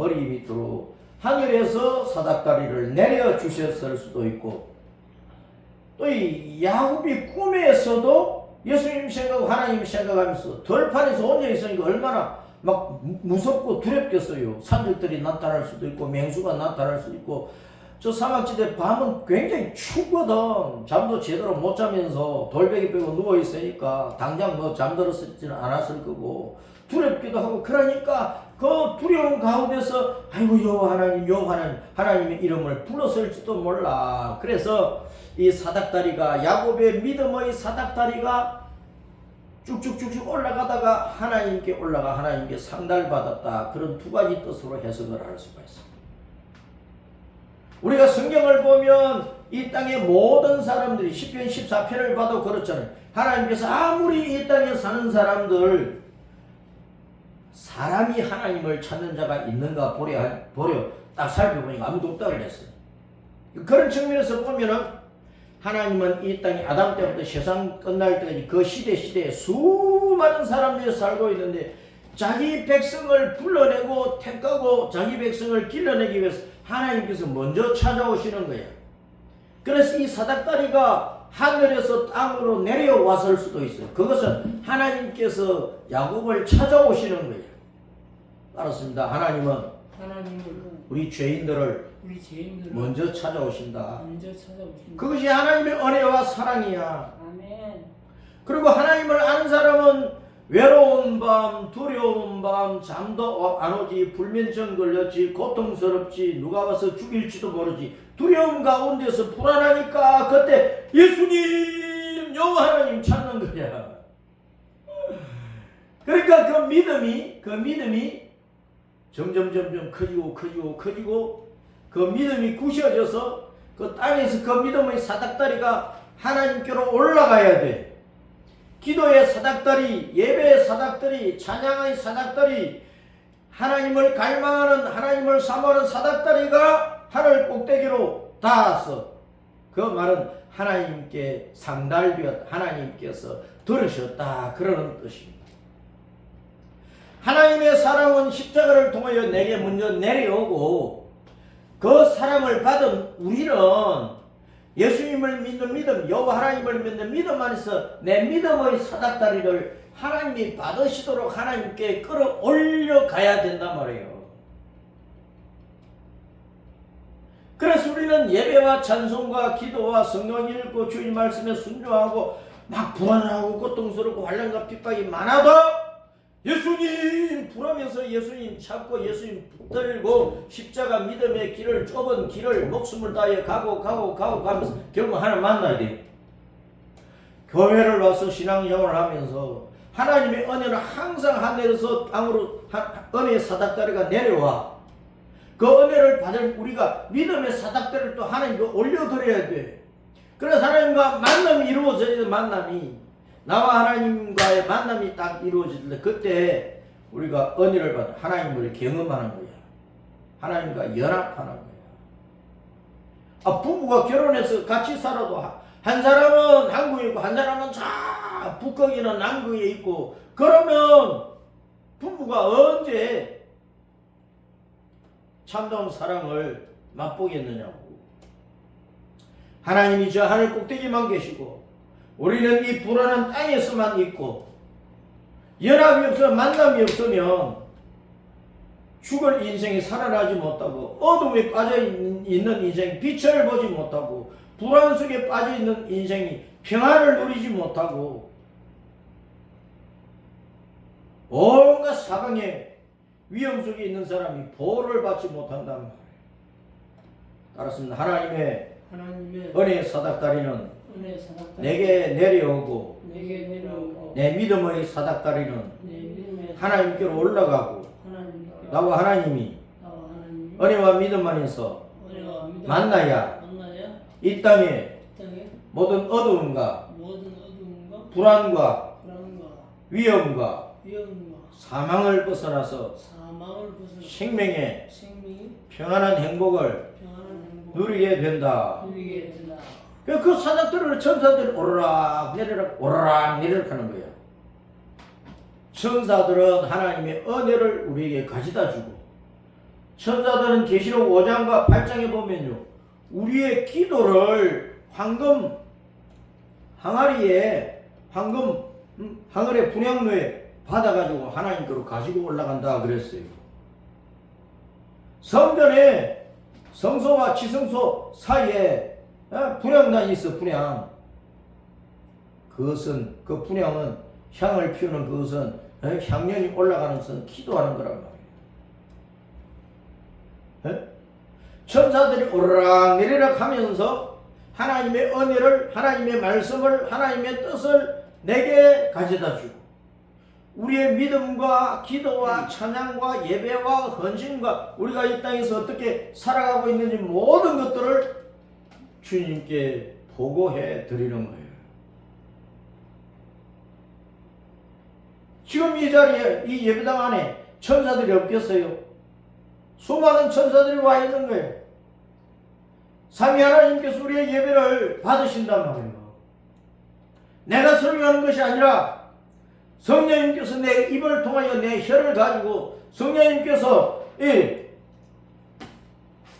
하늘에서 사닥다리를 내려 주셨을 수도 있고, 또 이 야곱이 꿈에서도 예수님 생각하고 하나님 생각하면서 들판에서 혼자 있으니까 얼마나 막 무섭고 두렵겠어요. 산들들이 나타날 수도 있고 맹수가 나타날 수도 있고. 저 사막지대 밤은 굉장히 춥거든. 잠도 제대로 못 자면서 돌베개 빼고 누워있으니까 당장 뭐 잠들었지는 않았을 거고 두렵기도 하고, 그러니까 그 두려운 가운데서 아이고 여호와 하나님의 이름을 불렀을지도 몰라. 그래서 이 사닥다리가, 야곱의 믿음의 사닥다리가 쭉쭉쭉쭉 올라가다가 하나님께 올라가 하나님께 상달받았다. 그런 두 가지 뜻으로 해석을 할 수가 있습니다. 우리가 성경을 보면 이 땅의 모든 사람들이 시편 14편을 봐도 그렇잖아요. 하나님께서 아무리 이 땅에 사는 사람들, 사람이 하나님을 찾는 자가 있는가 보려 딱 살펴보니까 아무도 없다고 그랬어요. 그런 측면에서 보면은 하나님은 이 땅에 아담 때부터 세상 끝날 때까지 그 시대에 수많은 사람들이 살고 있는데 자기 백성을 불러내고 택하고 자기 백성을 길러내기 위해서 하나님께서 먼저 찾아오시는 거예요. 그래서 이 사닥다리가 하늘에서 땅으로 내려왔을 수도 있어요. 그것은 하나님께서 야곱을 찾아오시는 거예요. 알았습니다. 하나님은 우리 죄인들을 먼저 찾아오신다. 그것이 하나님의 은혜와 사랑이야. 아멘. 그리고 하나님을 아는 사람은 외로운 밤, 두려운 밤, 잠도 안 오지, 불면증 걸렸지, 고통스럽지, 누가 와서 죽일지도 모르지, 두려움 가운데서 불안하니까 그때 예수님, 여호와 하나님 찾는 거야. 그러니까 그 믿음이 점점 커지고 그 믿음이 굳어져서 그 땅에서 그 믿음의 사닥다리가 하나님께로 올라가야 돼. 기도의 사닥다리, 예배의 사닥다리, 찬양의 사닥다리, 하나님을 갈망하는, 하나님을 사모하는 사닥다리가 하늘 꼭대기로 닿았어. 그 말은 하나님께 상달되었다. 하나님께서 들으셨다. 그러는 뜻입니다. 하나님의 사랑은 십자가를 통하여 내게 먼저 내려오고, 그 사랑을 받은 우리는 예수님을 믿는 믿음, 여호와 하나님을 믿는 믿음 안에서 내 믿음의 사닥다리를 하나님이 받으시도록 하나님께 끌어올려 가야 된단 말이에요. 그래서 우리는 예배와 찬송과 기도와 성경 읽고 주님 말씀에 순종하고 막 불안하고 고통스럽고 환난과 핍박이 많아도 예수님 부르면서 예수님 찾고 예수님 붙들고 십자가 믿음의 길을, 좁은 길을 목숨을 다해 가고 가면서 결국 하나님 만나야 돼요. 교회를 와서 신앙생활을 하면서 하나님의 은혜는 항상 하늘에서 땅으로 은혜의 사닥다리가 내려와. 그 은혜를 받을 우리가 믿음의 사닥다리를 또 하나님께 올려드려야 돼. 그래서 하나님과 만남이 이루어져야 돼. 나와 하나님과의 만남이 딱 이루어질 때 그때 우리가 은혜를 받아 하나님을 경험하는 거야. 하나님과 연합하는 거야. 부부가 결혼해서 같이 살아도 한 사람은 한국에 있고 한 사람은 저 북극이나 남극에 있고, 그러면 부부가 언제 참다운 사랑을 맛보겠느냐고. 하나님이 저 하늘 꼭대기만 계시고 우리는 이 불안한 땅에서만 있고, 연합이 없으면, 만남이 없으면 죽을 인생이 살아나지 못하고, 어둠에 빠져있는 인생이 빛을 보지 못하고, 불안 속에 빠져있는 인생이 평안을 누리지 못하고, 온갖 사방에 위험 속에 있는 사람이 보호를 받지 못한단 말이에요. 따랐습니다. 하나님의 은혜의 사닥다리는 내게 내려오고 내 믿음의 사닥다리는 하나님께로 올라가고, 나와 하나님이 은혜와 믿음 안에서 만나야 이 땅에 모든 어두움과 불안과 위험과 사망을 벗어나서 사망을 벗어나 생명의 생명이 평안한 행복을 평안한 행복 누리게 된다. 누리게 된다. 그 사닥들을 천사들이 오르락 내리락 오르락 내리락 하는 거예요. 천사들은 하나님의 은혜를 우리에게 가져다 주고, 천사들은 계시록 5장과 8장에 보면요, 우리의 기도를 황금 항아리에 항아리 분향로에 받아가지고 하나님께로 가지고 올라간다 그랬어요. 성전에 성소와 지성소 사이에 분향단이 있어. 분향. 그것은, 그 분향은, 향을 피우는 그것은, 향연이 올라가는 것은 기도하는 거란 말이에요. 천사들이 오르락 내리락 하면서 하나님의 은혜를, 하나님의 말씀을, 하나님의 뜻을 내게 가져다 주고, 우리의 믿음과 기도와 찬양과 예배와 헌신과 우리가 이 땅에서 어떻게 살아가고 있는지 모든 것들을 주님께 보고해 드리는 거예요. 지금 이 자리에, 이 예배당 안에 천사들이 없겠어요? 수많은 천사들이 와 있는 거예요. 삼위 하나님께서 우리의 예배를 받으신단 말이에요. 내가 설교하는 것이 아니라 성령님께서 내 입을 통하여 내 혀를 가지고 성령님께서 이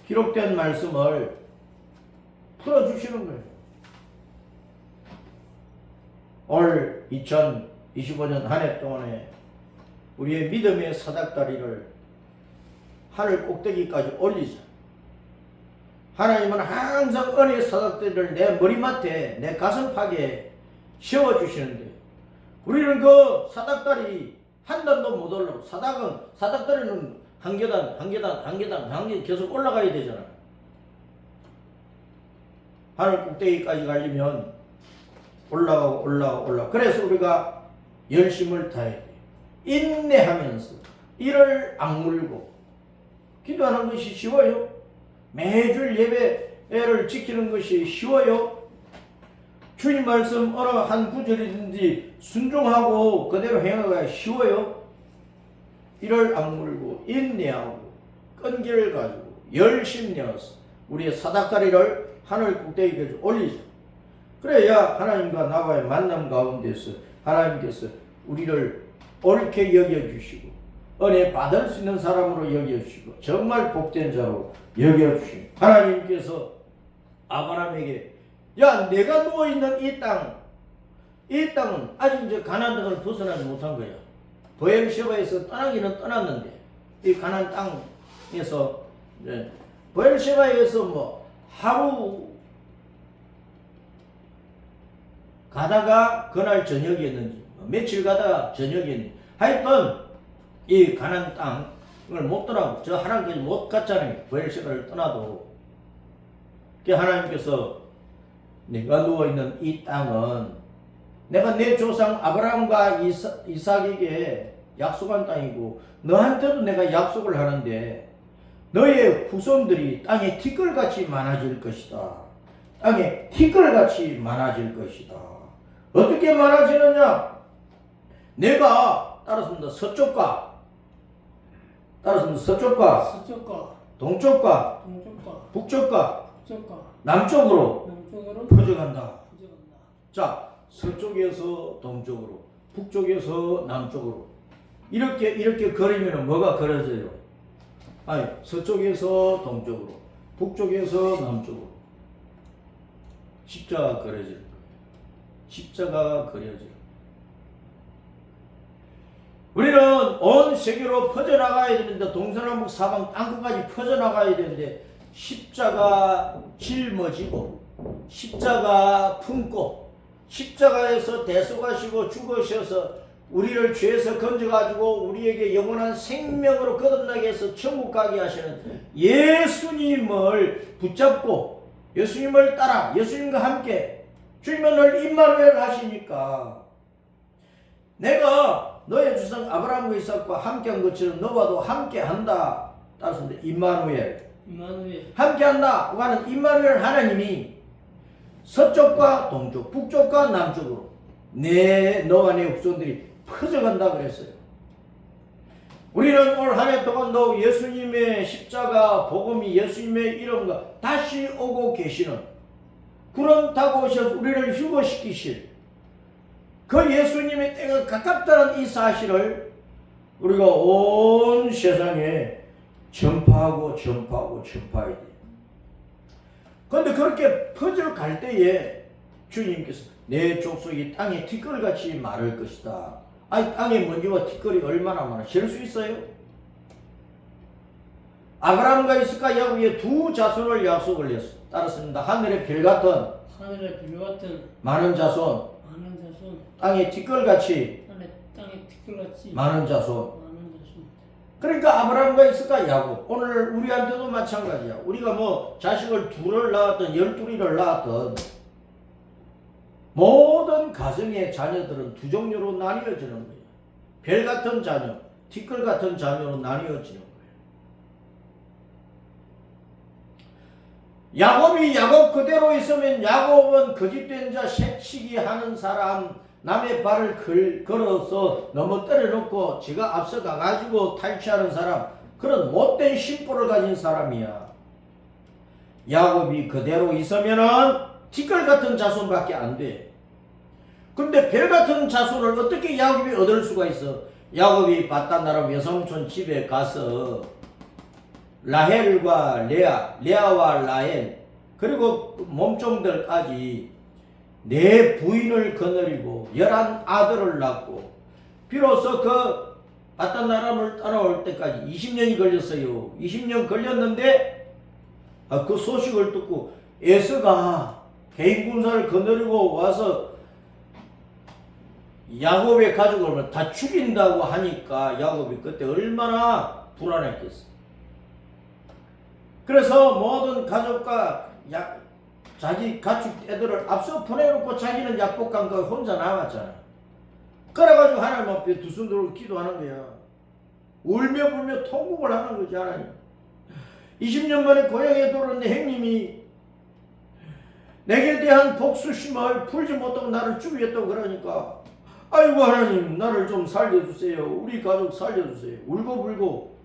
기록된 말씀을 풀어주시는 거예요. 올 2025년 한 해 동안에 우리의 믿음의 사닥다리를 하늘 꼭대기까지 올리자. 하나님은 항상 은혜의 사닥다리를 내 머리맡에, 내 가슴팍에 씌워주시는데, 우리는 그 사닥다리 한 단도 못 올라오고, 사닥다리는 한 계단 계속 올라가야 되잖아. 하늘 꼭대기까지 가려면 올라가고. 그래서 우리가 열심을 다해야 돼. 인내하면서 이를 악물고 기도하는 것이 쉬워요? 매주 예배를 지키는 것이 쉬워요? 주님 말씀 어느 한 구절이든지 순종하고 그대로 행하기가 쉬워요? 이를 악물고 인내하고 끈기를 가지고 열심히 내어서 우리의 사닥다리를 하늘 꼭대기까지 올리자. 그래야 하나님과 나와의 만남 가운데서 하나님께서 우리를 옳게 여겨주시고 은혜 받을 수 있는 사람으로 여겨주시고 정말 복된 자로 여겨주시고, 하나님께서 아브라함에게 야, 내가 누워있는 이 땅은 아직 이제 가나안 땅을 벗어나지 못한 거야. 브엘셰바에서 떠나기는 떠났는데 이 가나안 땅에서 브엘셰바에서 뭐 하루 가다가 그날 저녁이었는지 며칠 가다가 저녁이었는지 하여튼 이 가나안 땅을 못 떠나고 저 하나님까지 못 갔잖아요. 브엘셰바를 떠나도. 하나님께서 내가 누워있는 이 땅은 내가 내 조상 아브라함과 이삭에게 약속한 땅이고 너한테도 내가 약속을 하는데 너의 후손들이 땅에 티끌같이 많아질 것이다. 땅에 티끌같이 많아질 것이다. 어떻게 많아지느냐? 내가 따라서 서쪽과 동쪽과 북쪽과 남쪽으로 퍼져간다. 자, 서쪽에서 동쪽으로, 북쪽에서 남쪽으로 이렇게 걸으면 뭐가 그려져요? 아니, 서쪽에서 동쪽으로, 북쪽에서 남쪽으로 십자가 그려질 거예요. 십자가가 그려질 거예요. 우리는 온 세계로 퍼져나가야 되는데, 동서남북 사방 땅끝까지 퍼져나가야 되는데 십자가 짊어지고 십자가 품고 십자가에서 대속하시고 죽으셔서 우리를 죄에서 건져가지고 우리에게 영원한 생명으로 거듭나게 해서 천국 가게 하시는 예수님을 붙잡고 예수님을 따라 예수님과 함께 주님은 늘 임마누엘 하시니까 내가 너의 조상 아브라함과 이삭과 함께한 것처럼 너와도 함께한다. 따라서 임마누엘 함께한다 하는 임마누엘 하나님이 서쪽과 동쪽, 북쪽과 남쪽으로 너와 내 후손들이 퍼져간다 그랬어요. 우리는 올 한 해 동안도 예수님의 십자가 복음이 예수님의 이름과 다시 오고 계시는 구름 타고 오셔서 우리를 휴거시키실 그 예수님의 때가 가깝다는 이 사실을 우리가 온 세상에 전파해야 돼. 그런데 그렇게 퍼져갈 때에 주님께서 내 족속이 땅에 티끌같이 마를 것이다. 아니, 땅에 먼지와 티끌이 얼마나 많아. 셀 수 있어요? 아브라함과 이스카 야곱의 두 자손을 약속을 했어. 따랐습니다. 하늘의 별 같은 많은 자손, 땅에 티끌같이 많은 자손. 그러니까 아브라함과 이스카 야곱, 오늘 우리한테도 마찬가지야. 우리가 뭐 자식을 둘을 낳았든 12이를 낳았든 모든 가정의 자녀들은 두 종류로 나뉘어지는 거예요. 별 같은 자녀, 티끌 같은 자녀로 나뉘어지는 거예요. 야곱이 야곱 그대로 있으면 야곱은 거짓된 자, 새치기 하는 사람, 남의 발을 걸어서 너무 때려놓고 지가 앞서가 가지고 탈취하는 사람, 그런 못된 심보를 가진 사람이야. 야곱이 그대로 있으면은 티끌 같은 자손밖에 안 돼. 근데 별 같은 자손을 어떻게 야곱이 얻을 수가 있어? 야곱이 바단나라 외삼촌 집에 가서 라헬과 레아와 라헬 그리고 몸종들까지 네 부인을 거느리고 11아들을 낳고 비로소 그 바단나라를 따라올 때까지 20년이 걸렸어요. 20년 걸렸는데 그 소식을 듣고 에서가 개인 군사를 거느리고 와서 야곱의 가족을 다 죽인다고 하니까 야곱이 그때 얼마나 불안했겠어. 그래서 모든 가족과 자기 가축 애들을 앞서 보내놓고 자기는 약복한 거 혼자 남았잖아. 그래가지고 하나님 앞에 두 손 들고 기도하는 거야. 울며 불며 통곡을 하는 거지. 하나님, 20년 만에 고향에 돌아왔는데 형님이 내게 대한 복수심을 풀지 못하고 나를 죽이겠다고 그러니까 아이고 하나님, 나를 좀 살려주세요. 우리 가족 살려주세요. 울고불고.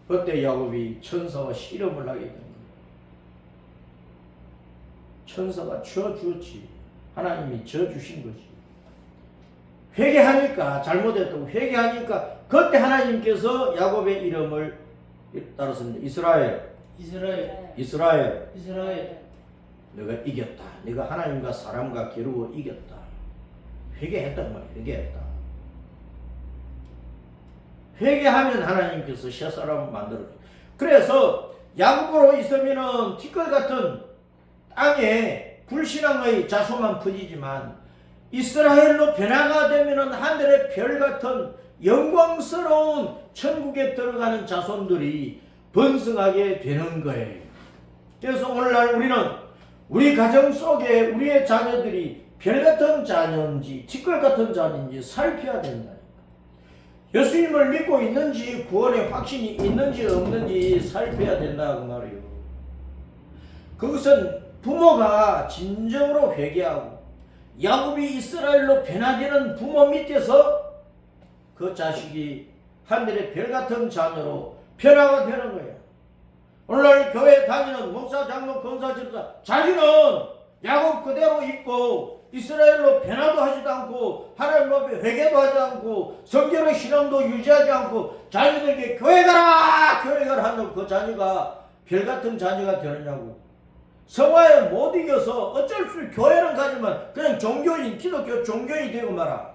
그때 야곱이 천사와 씨름을 하게 됩니다. 천사가 져주었지. 하나님이 져주신 거지. 회개하니까, 잘못했다고 회개하니까 그때 하나님께서 야곱의 이름을 따랐습니다. 이스라엘. 내가 이겼다. 내가 하나님과 사람과 겨루어 이겼다. 회개했단 말이야. 회개했다. 회개하면 하나님께서 새 사람을 만들어줘. 그래서 야곱으로 있으면은 티끌 같은 땅에 불신앙의 자손만 퍼지지만 이스라엘로 변화가 되면은 하늘의 별 같은 영광스러운 천국에 들어가는 자손들이 번성하게 되는 거예요. 그래서 오늘날 우리는 우리 가정 속에 우리의 자녀들이 별 같은 자녀인지 티끌 같은 자녀인지 살펴야 된다. 예수님을 믿고 있는지 구원의 확신이 있는지 없는지 살펴야 된다 그 말이에요. 그것은 부모가 진정으로 회개하고 야곱이 이스라엘로 변화되는 부모 밑에서 그 자식이 하늘의 별 같은 자녀로 변화가 되는 거예요. 오늘날 교회 다니는 목사, 장로, 권사, 집사 자기는 야곱 그대로 있고 이스라엘로 변화도 하지도 않고 하나님 앞에 회개도 하지 않고 성결의 신앙도 유지하지 않고 자녀들에게 교회 가라 하는 그 자녀가 별같은 자녀가 되느냐고. 성화에 못 이겨서 어쩔 수 없이 교회는 가지만 그냥 종교인, 기독교 종교인이 되고 말아.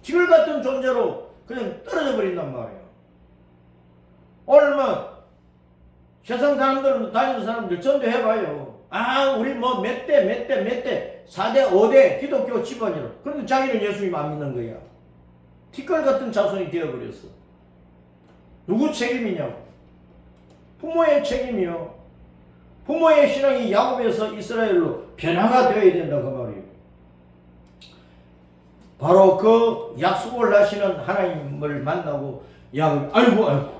티끌 같은 존재로 그냥 떨어져 버린단 말이에요. 오늘만 세상 사람들은 다니는 사람들 전도해봐요. 우리 뭐 몇 대 4대 5대 기독교 집안이라. 그런데 자기는 예수님 안 믿는 거야. 티끌 같은 자손이 되어버렸어. 누구 책임이냐고. 부모의 책임이요. 부모의 신앙이 야곱에서 이스라엘로 변화가 되어야 된다 그 말이에요. 바로 그 약속을 하시는 하나님을 만나고 야곱이 아이고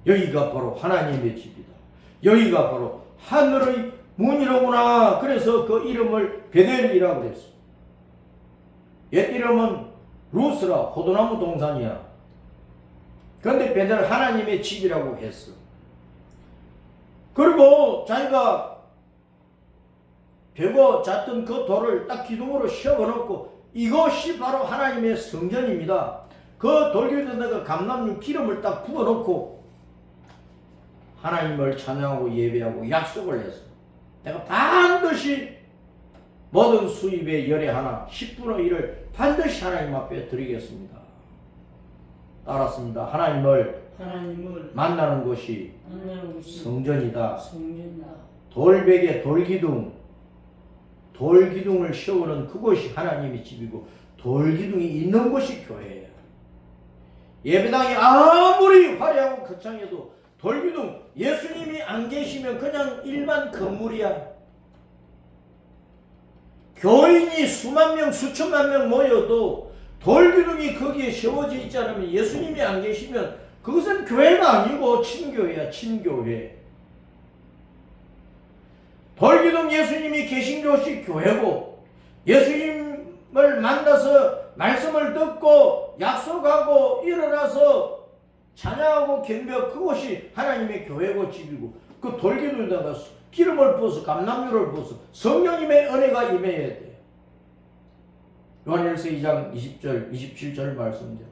여기가 바로 하나님의 집이다. 여기가 바로 하늘의 문이로구나. 그래서 그 이름을 베델이라고 그랬어. 옛 이름은 루스라 호두나무 동산이야. 그런데 베델 하나님의 집이라고 했어. 그리고 자기가 베고 잤던 그 돌을 딱 기둥으로 세워놓고 이것이 바로 하나님의 성전입니다. 그 돌기둥에다가 감람류 기름을 딱 부어놓고 하나님을 찬양하고 예배하고 약속을 했어. 내가 반드시 모든 수입의 열의 하나 10분의 1을 반드시 하나님 앞에 드리겠습니다. 따랐습니다. 하나님을 만나는 곳이 성전이다. 돌베개 돌기둥을 세우는 그곳이 하나님의 집이고 돌기둥이 있는 곳이 교회예요. 예배당이 아무리 화려하고 거창해도 돌기둥 예수님이 안 계시면 그냥 일반 건물이야. 교인이 수만 명 수천만 명 모여도 돌기둥이 거기에 세워져 있지 않으면 예수님이 안 계시면 그것은 교회가 아니고 친교회야. 친교회. 돌기둥 예수님이 계신 곳이 교회고 예수님을 만나서 말씀을 듣고 약속하고 일어나서 찬양하고 경배하고 그곳이 하나님의 교회고 집이고 그 돌기둥에다가 기름을 부어서 감람류를 부어서 성령님의 은혜가 임해야 돼. 요한일서 2장 20절 27절 말씀대로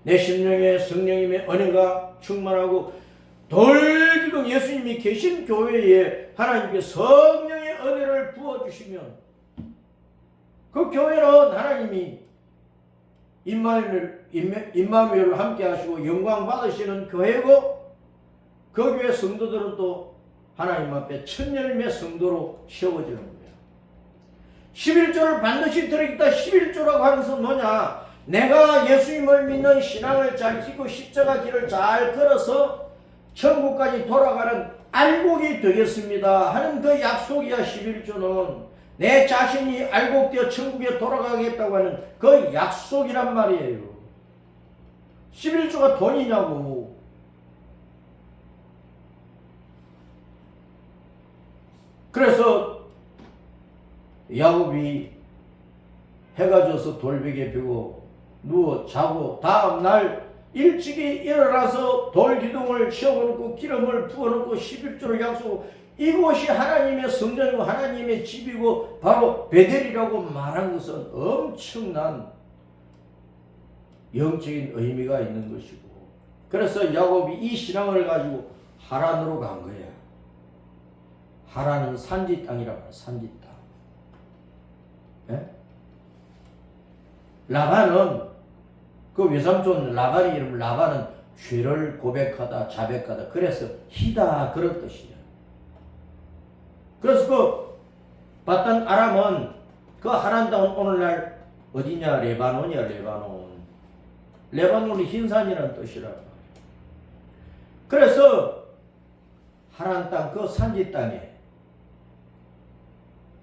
내 심령에 성령님의 은혜가 충만하고 돌기둥 예수님이 계신 교회에 하나님께 성령의 은혜를 부어주시면 그 교회는 하나님이 임마누엘을 함께 하시고 영광 받으시는 교회고 그 교회 성도들은 또 하나님 앞에 천열매 성도로 세워지는 거예요. 11조를 반드시 드리겠다. 11조라고 하는 것은 뭐냐? 내가 예수님을 믿는 신앙을 잘 지키고 십자가 길을 잘 걸어서 천국까지 돌아가는 알곡이 되겠습니다 하는 그 약속이야. 11조는 내 자신이 알곡되어 천국에 돌아가겠다고 하는 그 약속이란 말이에요. 11조가 돈이냐고. 그래서 야곱이 해가 져서 돌베개 펴고 누워 자고 다음날 일찍이 일어나서 돌기둥을 세워놓고 기름을 부어놓고 11조를 약속하고 이곳이 하나님의 성전이고 하나님의 집이고 바로 베델이라고 말한 것은 엄청난 영적인 의미가 있는 것이고 그래서 야곱이 이 신앙을 가지고 하란으로 간 거야. 하란은 산지 땅이라고 해요. 산지 땅. 예? 라반은 그 외삼촌 라반의 이름 라반은 죄를 고백하다 자백하다 그래서 희다 그런 뜻이야. 그래서 그 바단 아람은 그 하란 땅은 오늘날 어디냐? 레바논이야. 레바논이 흰산이라는 뜻이라고. 그래서 하란 땅 그 산지 땅에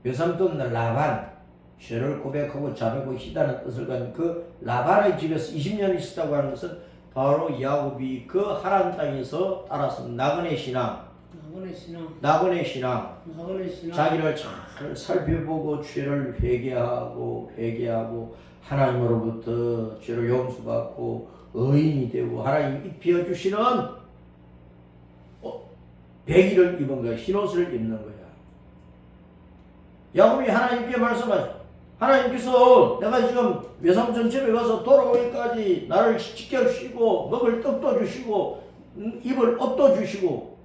외삼촌 라반 죄를 고백하고 자백하고 희다는 뜻을 가진 그 라반의 집에서 20년 있었다고 하는 것은 바로 야곱이 그 하란 땅에서 따라서 나그네 신앙 자기를 잘 살펴보고 죄를 회개하고 하나님으로부터 죄를 용서받고 의인이 되고 하나님이 입혀주시는 백의를 입은 거야. 흰옷을 입는 거야. 야곱이 하나님께 말씀하죠. 하나님께서 내가 지금 외삼촌 집에 가서 돌아오기까지 나를 지켜주시고 먹을 떡도 주시고 입을 옷도 주시고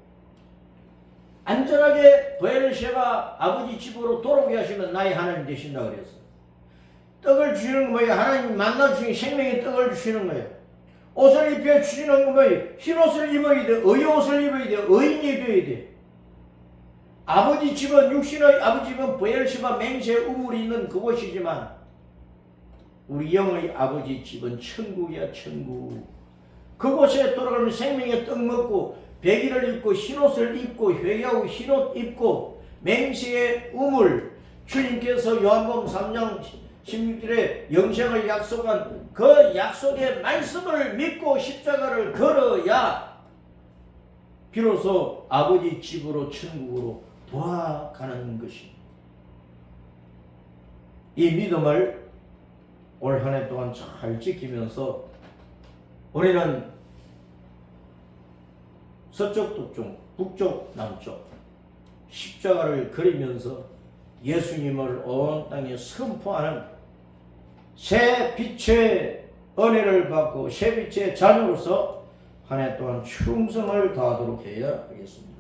안전하게 베엘셰바 아버지 집으로 돌아오게 하시면 나의 하나님 되신다 그랬어. 떡을 주시는 거 뭐예요? 하나님 만나 주신 생명의 떡을 주시는 거예요. 옷을 입혀 주시는 거 뭐예요? 흰 옷을 입어야 돼. 의의 옷을 입어야 돼. 의인이 되어야 돼. 아버지 집은 육신의 아버지 집은 베엘셰바 맹세의 우물이 있는 그곳이지만 우리 영의 아버지 집은 천국이야. 천국. 그곳에 돌아가면 생명의 떡 먹고 백의를 입고 흰옷을 입고 회개하고 흰옷 입고 맹세의 우물 주님께서 요한복음 3장 16절에 영생을 약속한 그 약속의 말씀을 믿고 십자가를 걸어야 비로소 아버지 집으로 천국으로 돌아가는 것입니다. 이 믿음을 올 한 해 동안 잘 지키면서 우리는 서쪽, 동쪽, 북쪽, 남쪽 십자가를 그리면서 예수님을 온 땅에 선포하는 새 빛의 은혜를 받고 새 빛의 자녀로서 한 해 동안 충성을 다하도록 해야 하겠습니다.